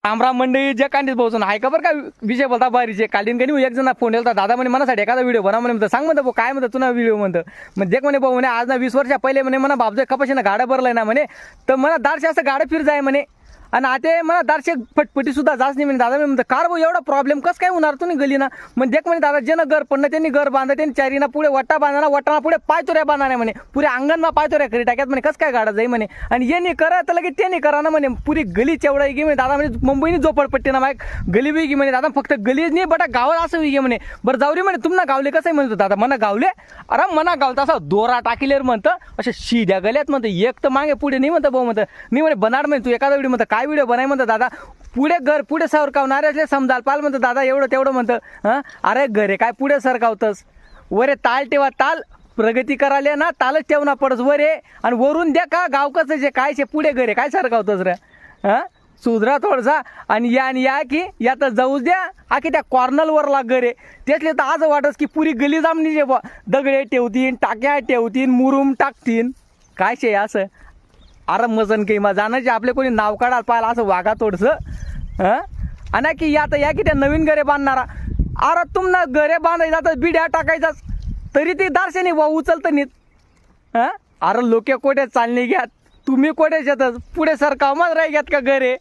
रामराम मंडळी जे कांडीत पोहोचून आहे का बरं का विषय बोलता बारीचे कालीन कधी एक जण फोन येतात दादा म्हणे मनासाठी एखादा व्हिडिओ बनवा म्हणतो सांग म्हणतो काय म्हणतो तुला व्हिडिओ म्हणतं मग जे म्हणे भाऊ म्हणे आज ना 20 वर्षा पहिले म्हणे मला बापजे कपाशीनं गाडं भरलंय ना म्हणे तर मला दारशे असं गाडं फिर जाय म्हणे आणि आता मला दारशे फटफटी सुद्धा जाच नाही म्हणे दादा मी म्हणतो कार भाऊ एवढा प्रॉब्लेम कसं काय होणार तुम्ही गली ना मग देख म्हणे दादा ज्यानं घर पडणं त्यांनी घर बांधा त्यांनी चारीना पुढे वट्टा बांधणार वट्टाना पुढे पायतोऱ्या बांधणार म्हणे पुरे अंगणमा पायतोऱ्या करी टाक्यात म्हणे कसं काय गाडा जाई म्हणे आणि ये नाही करा तर लगेच ते नाही करा ना म्हणे पुरी गली चेवडा गे म्हणे दादा म्हणजे मुंबईनी झोपडपट्टी ना माग गली बी गी म्हणे दादा फक्त गलीच नाही बटा गावात असं गे म्हणे बरं जाऊ रे म्हणे तुम्हाला गावले कसं आहे म्हणतो दादा मना गावले अरे मना गावलं असं दोरा टाकीलेर म्हणतं अशा शिद्या गल्यात म्हणतं एक तर मागे पुढे नाही म्हणतं भाऊ म्हणतं मी म्हणे बनाड म्हणे तू एखादा व्हिडिओ म्हणतं काय व्हिडिओ बनाय म्हणतं दादा पुढे घर पुढे सरकावणार असले समजाल पाल म्हणतं दादा एवढं तेवढं म्हणतं हां अरे घरे काय पुढे सरकावतंस वरे ताल ठेवा ताल प्रगती करायला ना तालच ठेवणार पडस वरे आणि वरून द्या का गाव कसं जे काय शे पुढे घरे काय सरकावतंस रे हां सुधरा थोडसा आणि या की यात जाऊच द्या आखी त्या कॉर्नलवर लाग घरे त्यातले तर आज वाटस की पुरी गली जामनी जे दगडे ठेवतीन टाक्या ठेवतीन मुरुम टाकतीन काय शे असं अरे मजन काही मग जाण्याचे आपले कोणी नाव काढायला पाहिलं असं वागा थोडंसं हां आणि की या की त्या नवीन घरे बांधणारा अरे तुम्हाला घरे बांधायचं जातात बिड्या टाकायचाच तरी ते दारशेने उचलतं नीत हां अरे लोके कोठे चालणे घ्यात तुम्ही कोठे येतात पुढे सरकाव मग राही घ्यात का घरे